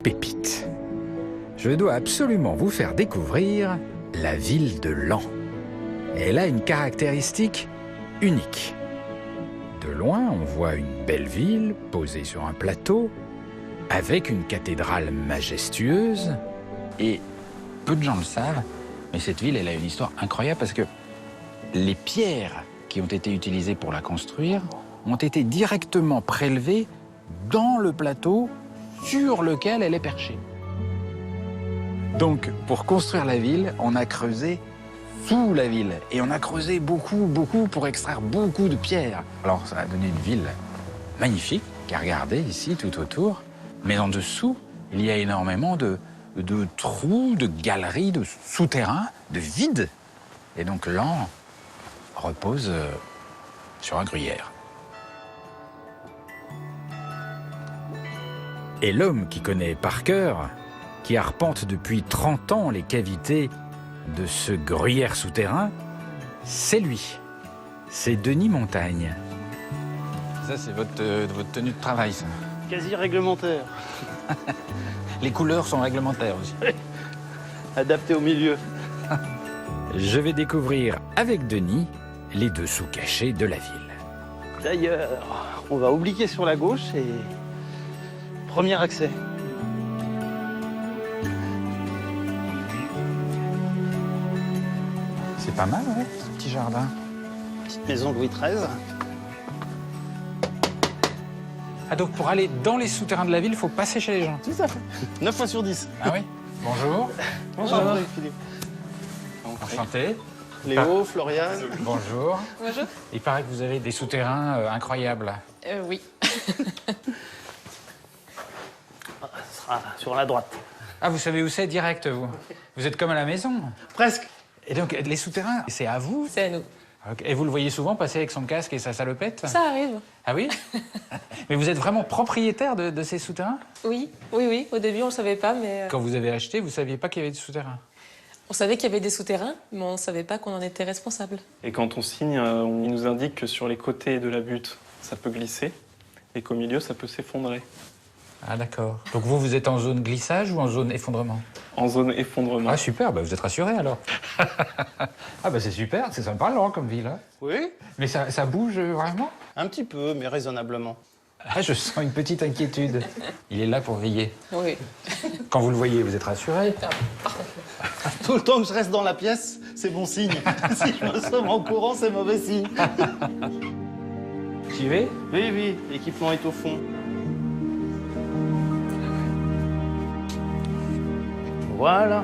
pépite. Je dois absolument vous faire découvrir la ville de Laon. Elle a une caractéristique unique. De loin, on voit une belle ville posée sur un plateau, avec une cathédrale majestueuse. Et peu de gens le savent, mais cette ville, elle a une histoire incroyable parce que les pierres qui ont été utilisées pour la construire ont été directement prélevées dans le plateau sur lequel elle est perchée. Donc, pour construire la ville, on a creusé sous la ville. Et on a creusé beaucoup pour extraire beaucoup de pierres. Alors, ça a donné une ville magnifique, qui a regardé ici, tout autour. Mais en dessous, il y a énormément de trous, de galeries, de souterrains, de vides. Et donc, Laon repose sur un gruyère. Et l'homme qui connaît par cœur, qui arpente depuis 30 ans les cavités de ce gruyère souterrain, c'est lui. C'est Denis Montagne. Ça, c'est votre tenue de travail, ça. Quasi réglementaire. Les couleurs sont réglementaires aussi. Adapté au milieu. Je vais découvrir avec Denis les dessous cachés de la ville. D'ailleurs, on va obliquer sur la gauche et premier accès. C'est pas mal, ouais, ce petit jardin. Petite maison Louis XIII. Ah, donc pour aller dans les souterrains de la ville, il faut passer chez les gens. Tout à fait. 9 fois sur 10. Ah oui. Bonjour. Bonjour. Philippe. Enchanté. Léo, Floriane. Bonjour. Bonjour. Il paraît que vous avez des souterrains incroyables. Oui. Ce sera sur la droite. Ah, vous savez où c'est direct, vous? Vous êtes comme à la maison. Presque. Et donc, les souterrains, c'est à vous? C'est à nous. Et vous le voyez souvent passer avec son casque et sa salopette? Ça arrive. Ah oui? Mais vous êtes vraiment propriétaire de ces souterrains? Oui, oui, oui. Au début, on ne le savait pas, mais... Quand vous avez acheté, vous ne saviez pas qu'il y avait des souterrains? On savait qu'il y avait des souterrains, mais on ne savait pas qu'on en était responsable. Et quand on signe, il nous indique que sur les côtés de la butte, ça peut glisser, et qu'au milieu, ça peut s'effondrer. Ah d'accord. Donc vous êtes en zone glissage ou en zone effondrement? En zone effondrement. Ah super, bah vous êtes rassuré alors. Ah bah c'est super, c'est sympa Laon comme ville. Hein. Oui. Mais ça bouge vraiment? Un petit peu, mais raisonnablement. Ah je sens une petite inquiétude. Il est là pour veiller. Oui. Quand vous le voyez, vous êtes rassuré? Tout le temps que je reste dans la pièce, c'est bon signe. Si je me sauve en courant, c'est mauvais signe. J'y vais? Oui, oui, l'équipement est au fond. Voilà.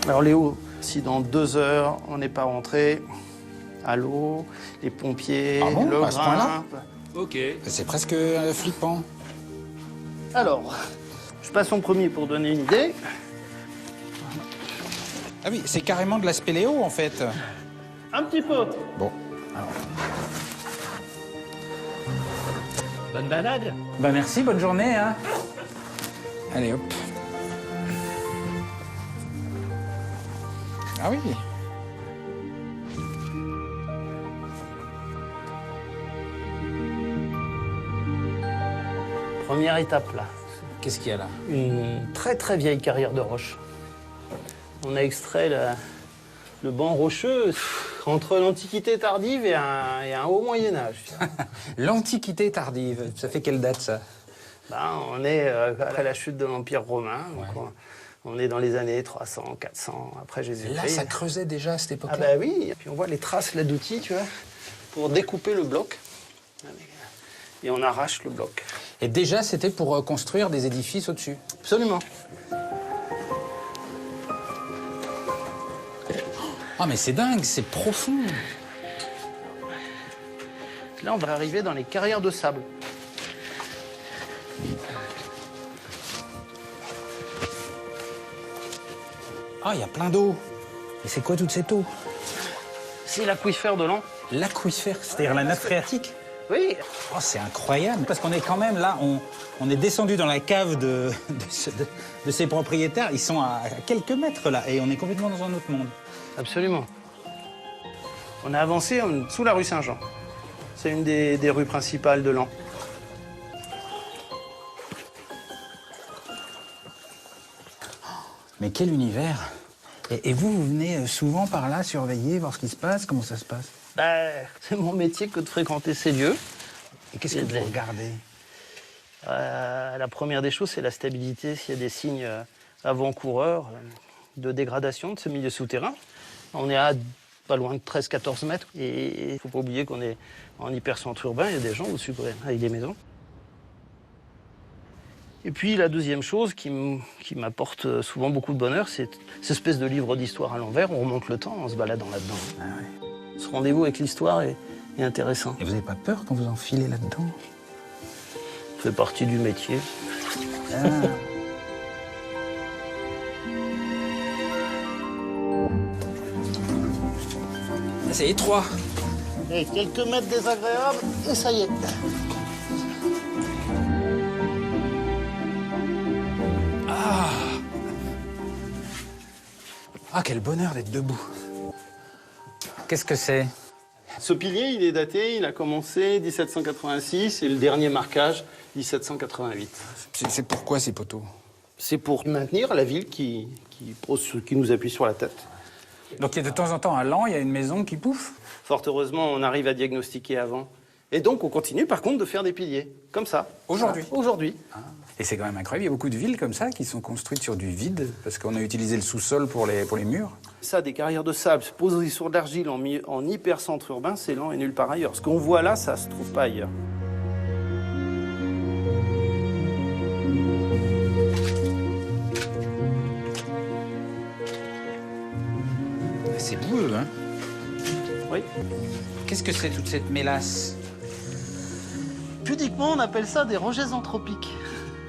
Alors Léo, si dans 2 heures on n'est pas rentré, à l'eau, les pompiers, Ah bon, le à ce point-là grimpe. Ok. C'est presque flippant. Alors, je passe en premier pour donner une idée. Ah oui, c'est carrément de la spéléo en fait. Un petit peu. Bon. Bonne balade. Bah merci, bonne journée. Hein. Allez hop. Ah oui. Première étape là. Qu'est-ce qu'il y a là? Une très vieille carrière de roche. On a extrait le banc rocheux entre l'Antiquité tardive et un haut Moyen-Âge. L'Antiquité tardive, ça fait quelle date ça? Ben, on est après la chute de l'Empire romain. Donc on est dans les années 300, 400 après Jésus-Christ. Là, ça creusait déjà à cette époque-là? Ah ben oui, et puis on voit les traces là d'outils, tu vois, pour découper le bloc. Et on arrache le bloc. Et déjà, c'était pour construire des édifices au-dessus? Absolument. Ah, mais c'est dingue, c'est profond. Là, on va arriver dans les carrières de sable. Ah, il y a plein d'eau. Et c'est quoi toute cette eau? C'est l'aquifère de Laon. L'aquifère, c'est-à-dire la nappe phréatique? Oui. Oh, c'est incroyable, parce qu'on est quand même là, on est descendu dans la cave de ces propriétaires. Ils sont à quelques mètres là, et on est complètement dans un autre monde. Absolument. On a avancé sous la rue Saint-Jean. C'est une des rues principales de Laon. Mais quel univers! Et vous venez souvent par là surveiller, voir ce qui se passe? Comment ça se passe? Bah, c'est mon métier que de fréquenter ces lieux. Et qu'est-ce que vous regardez? La première des choses, c'est la stabilité, s'il y a des signes avant-coureurs de dégradation de ce milieu souterrain. On est à pas loin de 13-14 mètres. Et il ne faut pas oublier qu'on est en hypercentre urbain, il y a des gens au-dessus avec des maisons. Et puis la deuxième chose qui m'apporte souvent beaucoup de bonheur, c'est cette espèce de livre d'histoire à l'envers. On remonte le temps en se baladant là-dedans. Ah ouais. Ce rendez-vous avec l'histoire est intéressant. Et vous n'avez pas peur quand vous enfilez là-dedans? Ça fait partie du métier. Ah. C'est étroit. Et quelques mètres désagréables, et ça y est. Ah, quel bonheur d'être debout. Qu'est-ce que c'est? Ce pilier, il est daté, il a commencé 1786 et le dernier marquage, 1788. C'est pourquoi ces poteaux? C'est pour maintenir la ville qui nous appuie sur la tête. Donc de temps en temps, à Laon, il y a une maison qui pouffe? Fort heureusement, on arrive à diagnostiquer avant. Et donc, on continue par contre de faire des piliers, comme ça. Aujourd'hui? Aujourd'hui. Ah. Et c'est quand même incroyable, il y a beaucoup de villes comme ça qui sont construites sur du vide, parce qu'on a utilisé le sous-sol pour les murs. Ça, des carrières de sable posées sur de l'argile en hypercentre urbain, c'est Laon et nulle part ailleurs. Ce qu'on voit là, ça se trouve pas ailleurs. C'est boueux, hein? Oui. Qu'est-ce que c'est toute cette mélasse? Pudiquement, on appelle ça des rejets anthropiques.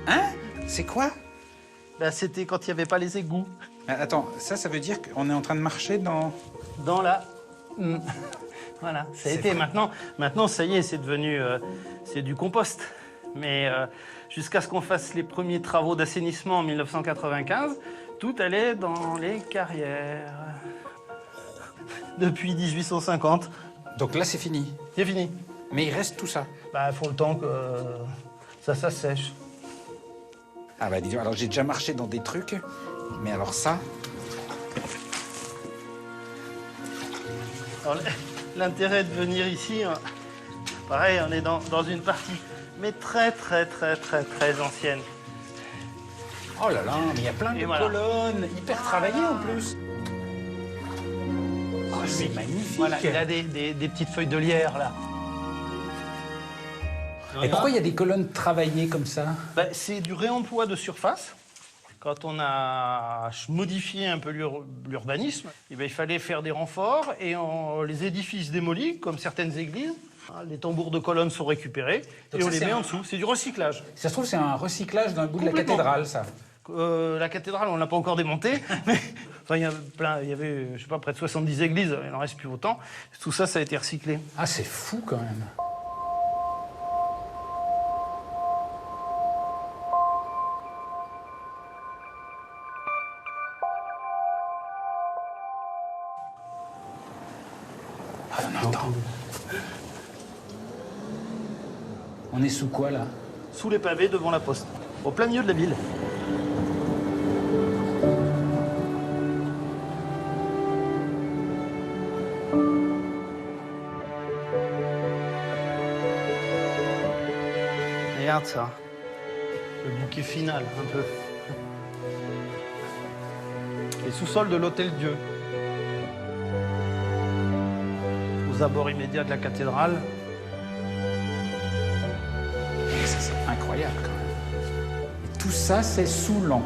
Hein? C'est quoi? Ben, c'était quand il n'y avait pas les égouts. Attends, ça veut dire qu'on est en train de marcher dans... Dans la... Voilà, ça a été. Maintenant, ça y est, c'est devenu... c'est du compost. Mais jusqu'à ce qu'on fasse les premiers travaux d'assainissement en 1995, tout allait dans les carrières. Depuis 1850. Donc là, c'est fini. C'est fini. Mais il reste tout ça. Bah, il faut le temps que ça s'assèche. Ah bah dis donc, alors j'ai déjà marché dans des trucs, mais alors ça... Alors, l'intérêt de venir ici, pareil, on est dans une partie, mais très ancienne. Oh là là, mais il y a plein de colonnes, hyper travaillées en plus. Oh, c'est magnifique. Voilà, il y a des petites feuilles de lierre, là. Et pourquoi il y a des colonnes travaillées comme ça? Bah, c'est du réemploi de surface. Quand on a modifié un peu l'urbanisme, eh bien, il fallait faire des renforts et les édifices démolis, comme certaines églises, les tambours de colonnes sont récupérés et on les met en dessous. C'est du recyclage. Ça se trouve, c'est un recyclage d'un bout de la cathédrale, ça. La cathédrale, on ne l'a pas encore démontée, mais enfin, il y avait, je sais pas, près de 70 églises, il n'en reste plus autant. Tout ça, ça a été recyclé. Ah, c'est fou quand même. Ah, on entend. On est sous quoi, là? Sous les pavés, devant la poste, au plein milieu de la ville. Regarde ça. Le bouquet final, un peu. Les sous-sols de l'Hôtel Dieu. Aux abords immédiats de la cathédrale. C'est incroyable quand même. Et tout ça, c'est sous Laon.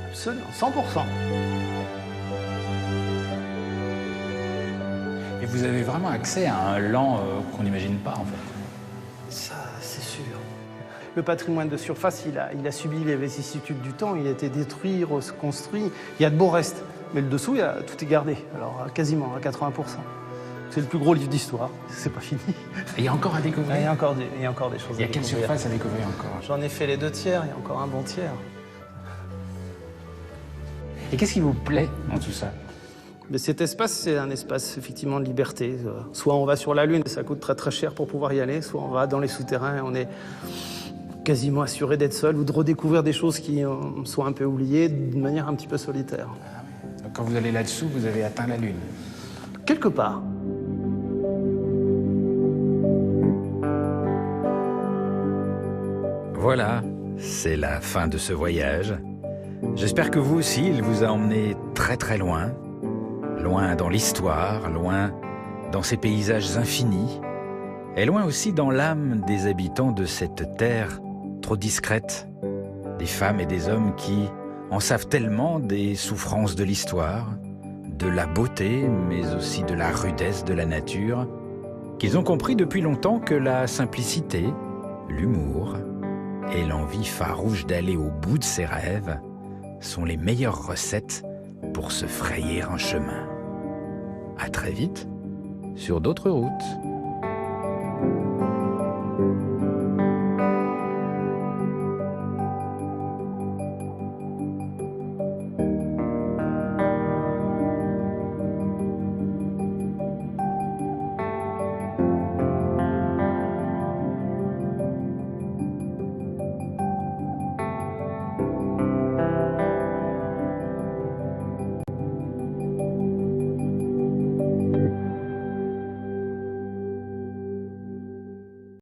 Absolument, 100%. Et vous avez vraiment accès à un Laon qu'on n'imagine pas, en fait. Ça, c'est sûr. Le patrimoine de surface, il a subi les vicissitudes du temps. Il a été détruit, reconstruit. Il y a de beaux restes. Mais le dessous, tout est gardé. Alors, quasiment à 80%. C'est le plus gros livre d'histoire, c'est pas fini. Et il y a encore à découvrir. Il y a encore des choses Il y a à quelle découvrir. surface à découvrir encore? J'en ai fait les 2 tiers, il y a encore un bon tiers. Et qu'est-ce qui vous plaît dans tout ça? Mais cet espace, c'est un espace effectivement de liberté. Soit on va sur la Lune, ça coûte très très cher pour pouvoir y aller, soit on va dans les souterrains et on est quasiment assuré d'être seul ou de redécouvrir des choses qui sont un peu oubliées de manière un petit peu solitaire. Donc quand vous allez là-dessous, vous avez atteint la Lune. Quelque part. Voilà, c'est la fin de ce voyage. J'espère que vous aussi, il vous a emmené très très loin. Loin dans l'histoire, loin dans ces paysages infinis, et loin aussi dans l'âme des habitants de cette terre trop discrète, des femmes et des hommes qui en savent tellement des souffrances de l'histoire, de la beauté, mais aussi de la rudesse de la nature, qu'ils ont compris depuis longtemps que la simplicité, l'humour et l'envie farouche d'aller au bout de ses rêves sont les meilleures recettes pour se frayer un chemin. À très vite sur d'autres routes.